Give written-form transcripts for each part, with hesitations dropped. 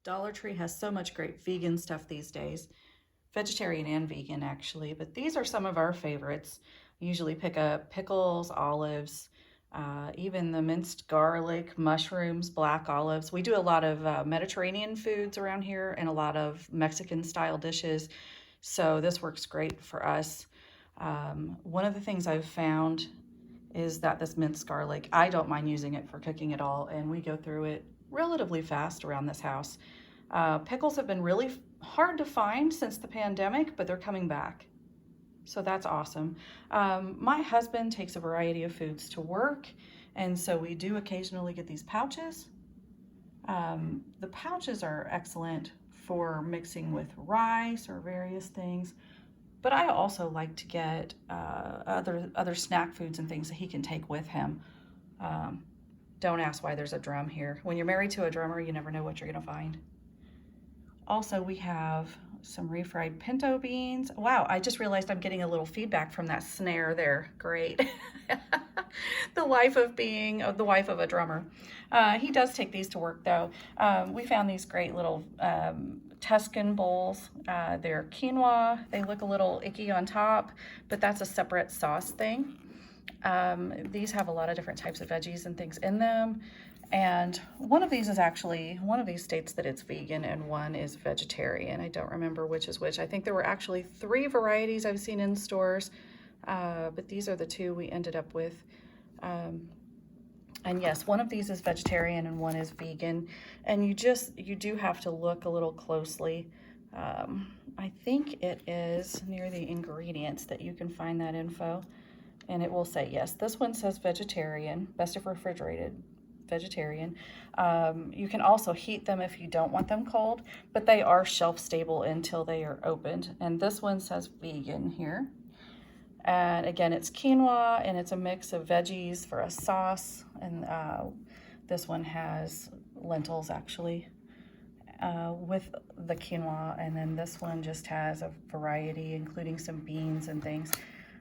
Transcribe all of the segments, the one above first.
Dollar Tree has so much great vegan stuff these days. Vegetarian and vegan, actually. But these are some of our favorites. Usually pick up pickles, olives, even the minced garlic, mushrooms, black olives. We do a lot of Mediterranean foods around here and a lot of Mexican style dishes. So this works great for us. One of the things I've found is that this minced garlic, I don't mind using it for cooking at all, and we go through it relatively fast around this house. Pickles have been really hard to find since the pandemic, but they're coming back. So that's awesome. My husband takes a variety of foods to work, and so we do occasionally get these pouches. The pouches are excellent for mixing with rice or various things, but I also like to get other snack foods and things that he can take with him. Don't ask why there's a drum here. When you're married to a drummer, you never know what you're gonna find. Also, we have some refried pinto beans. Wow, I just realized I'm getting a little feedback from that snare there. Great. The life of being the wife of a drummer. He does take these to work though. We found these great little Tuscan bowls. They're quinoa. They look a little icky on top, but that's a separate sauce thing. These have a lot of different types of veggies and things in them. And one of these is actually, one of these states that it's vegan and one is vegetarian. I don't remember which is which. I think there were actually 3 varieties I've seen in stores, but these are the 2 we ended up with. And yes, one of these is vegetarian and one is vegan. And you do have to look a little closely. I think it is near the ingredients that you can find that info. And it will say, yes, this one says vegetarian, best if refrigerated, vegetarian. You can also heat them if you don't want them cold, but they are shelf stable until they are opened. And this one says vegan here. And again, it's quinoa and it's a mix of veggies for a sauce. And this one has lentils actually with the quinoa. And then this one just has a variety, including some beans and things.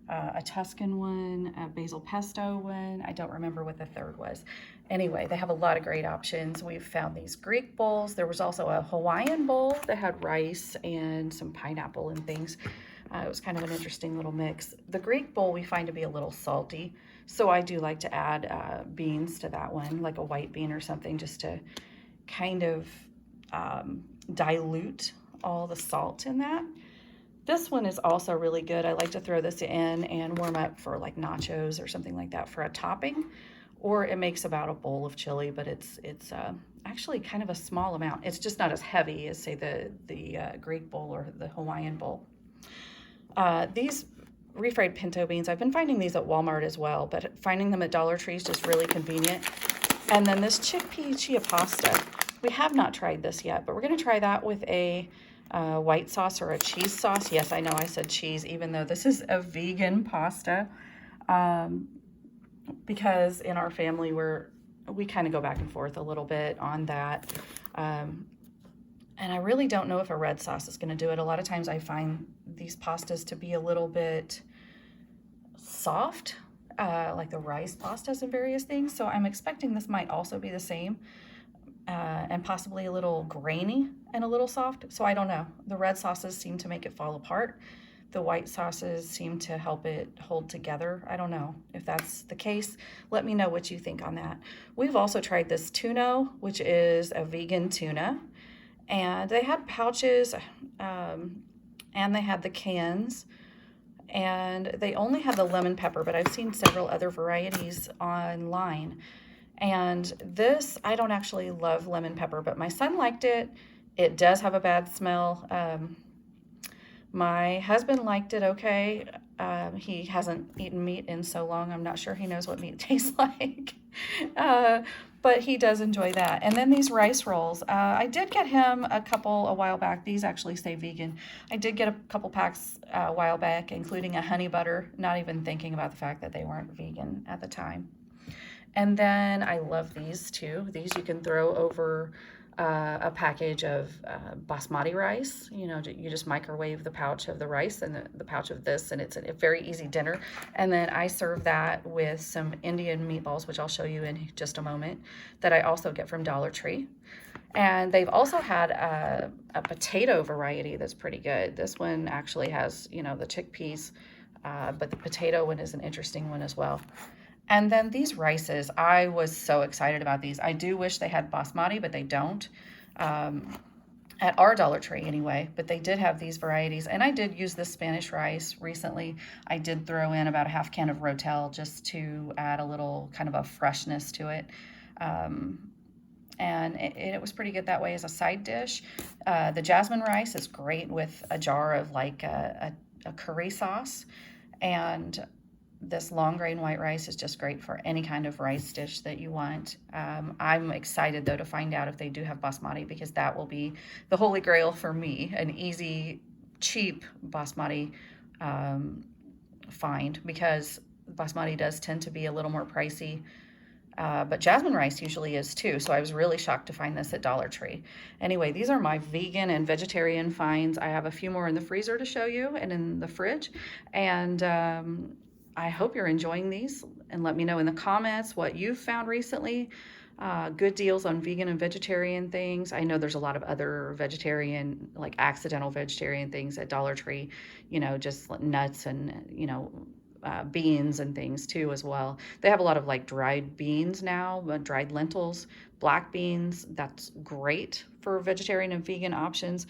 A Tuscan one, a basil pesto one. I don't remember what the third was. Anyway, they have a lot of great options. We've found these Greek bowls. There was also a Hawaiian bowl that had rice and some pineapple and things. It was kind of an interesting little mix. The Greek bowl we find to be a little salty, so I do like to add beans to that one, like a white bean or something, just to kind of dilute all the salt in that. This one is also really good. I like to throw this in and warm up for like nachos or something like that for a topping, or it makes about a bowl of chili, but it's actually kind of a small amount. It's just not as heavy as say the Greek bowl or the Hawaiian bowl. These refried pinto beans, I've been finding these at Walmart as well, but finding them at Dollar Tree is just really convenient. And then this chickpea chia pasta, we have not tried this yet, but we're gonna try that with a white sauce or a cheese sauce. Yes, I know I said cheese, even though this is a vegan pasta, because in our family we kind of go back and forth a little bit on that. And I really don't know if a red sauce is going to do it. A lot of times I find these pastas to be a little bit soft, like the rice pastas and various things. So I'm expecting this might also be the same. And possibly a little grainy and a little soft. So I don't know. The red sauces seem to make it fall apart. The white sauces seem to help it hold together. I don't know if that's the case. Let me know what you think on that. We've also tried this tuna, which is a vegan tuna. And they had pouches and they had the cans. And they only had the lemon pepper, but I've seen several other varieties online. And this, I don't actually love lemon pepper, but my son liked it. It does have a bad smell. My husband liked it okay. He hasn't eaten meat in so long. I'm not sure he knows what meat tastes like. But he does enjoy that. And then these rice rolls. I did get him a couple a while back. These actually say vegan. I did get a couple packs a while back, including a honey butter, not even thinking about the fact that they weren't vegan at the time. And then I love these too. These you can throw over a package of basmati rice. You know, you just microwave the pouch of the rice and the pouch of this, and it's a very easy dinner. And then I serve that with some Indian meatballs, which I'll show you in just a moment, that I also get from Dollar Tree. And they've also had a potato variety that's pretty good. This one actually has, you know, the chickpeas, but the potato one is an interesting one as well. And then these rices, I was so excited about these. I do wish they had basmati, but they don't. At our Dollar Tree anyway, but they did have these varieties. And I did use this Spanish rice recently. I did throw in about a half can of Rotel just to add a little kind of a freshness to it. And it was pretty good that way as a side dish. The jasmine rice is great with a jar of like a curry sauce. And this long grain white rice is just great for any kind of rice dish that you want. I'm excited though to find out if they do have basmati, because that will be the holy grail for me, an easy, cheap basmati find, because basmati does tend to be a little more pricey. But jasmine rice usually is too, so I was really shocked to find this at Dollar Tree. Anyway, these are my vegan and vegetarian finds. I have a few more in the freezer to show you and in the fridge, and I hope you're enjoying these, and let me know in the comments what you've found recently. Good deals on vegan and vegetarian things. I know there's a lot of other vegetarian, like accidental vegetarian things at Dollar Tree, you know, just nuts and, you know, beans and things too as well. They have a lot of like dried beans now, dried lentils, black beans. That's great for vegetarian and vegan options.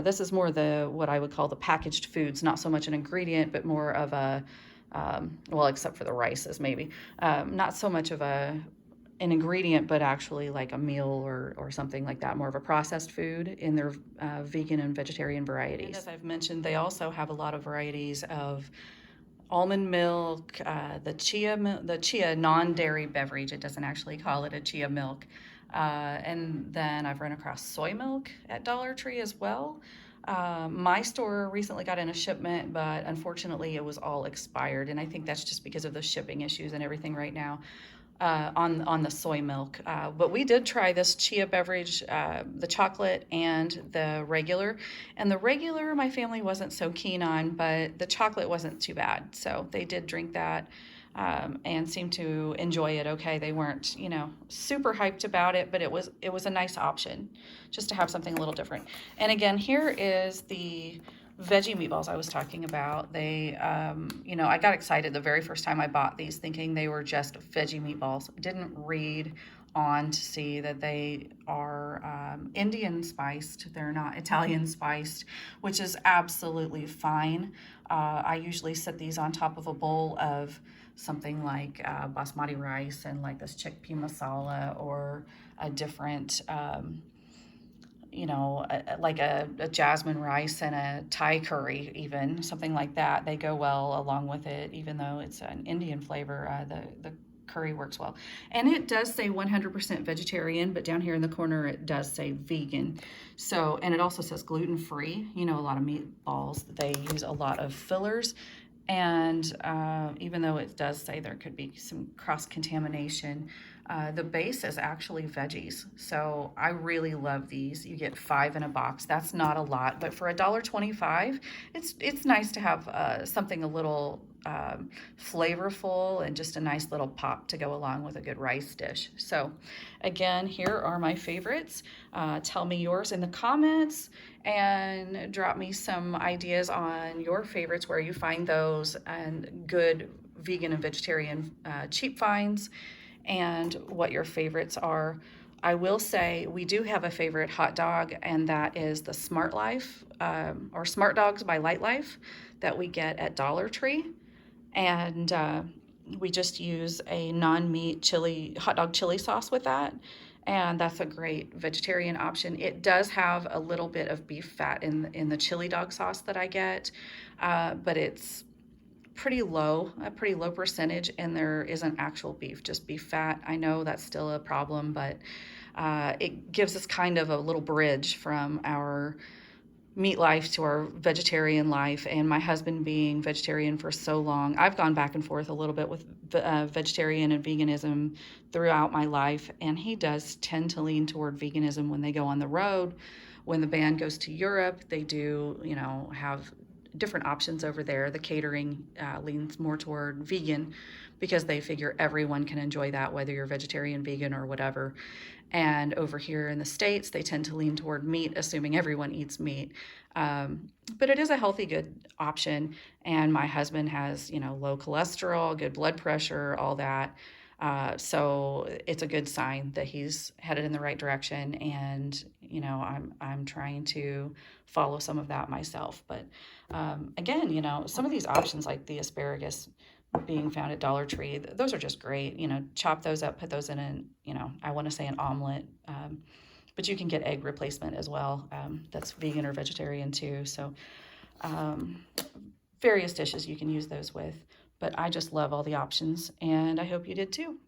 This is more what I would call the packaged foods, not so much an ingredient, but more of a well, except for the rices maybe, not so much of an ingredient, but actually like a meal or something like that, more of a processed food in their vegan and vegetarian varieties. And as I've mentioned, they also have a lot of varieties of almond milk, the chia non-dairy beverage. It doesn't actually call it a chia milk. And then I've run across soy milk at Dollar Tree as well. My store recently got in a shipment, but unfortunately it was all expired. And I think that's just because of the shipping issues and everything right now. On the soy milk. But we did try this chia beverage, the chocolate and the regular. And the regular, my family wasn't so keen on, but the chocolate wasn't too bad. So they did drink that and seemed to enjoy it okay. They weren't, you know, super hyped about it, but it was a nice option just to have something a little different. And again, here is the veggie meatballs I was talking about. They, you know, I got excited the very first time I bought these thinking they were just veggie meatballs. Didn't read on to see that they are Indian spiced. They're not Italian spiced, which is absolutely fine. I usually set these on top of a bowl of something like basmati rice and like this chickpea masala, or a different you know, like a jasmine rice and a Thai curry, even something like that. They go well along with it, even though it's an Indian flavor. The curry works well. And it does say 100% vegetarian, but down here in the corner it does say vegan. So, and it also says gluten-free. You know, a lot of meatballs, they use a lot of fillers. And even though it does say there could be some cross-contamination, the base is actually veggies. So I really love these. You get 5 in a box. That's not a lot, but for $1.25, it's nice to have something a little flavorful and just a nice little pop to go along with a good rice dish. So again, here are my favorites. Tell me yours in the comments, and drop me some ideas on your favorites, where you find those, and good vegan and vegetarian cheap finds, and what your favorites are. I will say we do have a favorite hot dog, and that is the Smart Life or Smart Dogs by Lightlife that we get at Dollar Tree. And we just use a non-meat hot dog chili sauce with that. And that's a great vegetarian option. It does have a little bit of beef fat in the chili dog sauce that I get, but it's a pretty low percentage, and there isn't actual beef, just beef fat. I know that's still a problem, but it gives us kind of a little bridge from our meat life to our vegetarian life. And my husband being vegetarian for so long, I've gone back and forth a little bit with vegetarian and veganism throughout my life, and he does tend to lean toward veganism when they go on the road. When the band goes to Europe, they do, you know, have different options over there. The catering leans more toward vegan because they figure everyone can enjoy that, whether you're vegetarian, vegan, or whatever. And over here in the States, they tend to lean toward meat, assuming everyone eats meat. But it is a healthy, good option. And my husband has, low cholesterol, good blood pressure, all that. So it's a good sign that he's headed in the right direction. And, I'm trying to follow some of that myself. But again, some of these options like the asparagus being found at Dollar Tree, those are just great. Chop those up, put those in I want to say an omelet, but you can get egg replacement as well. That's vegan or vegetarian too. So various dishes you can use those with, but I just love all the options and I hope you did too.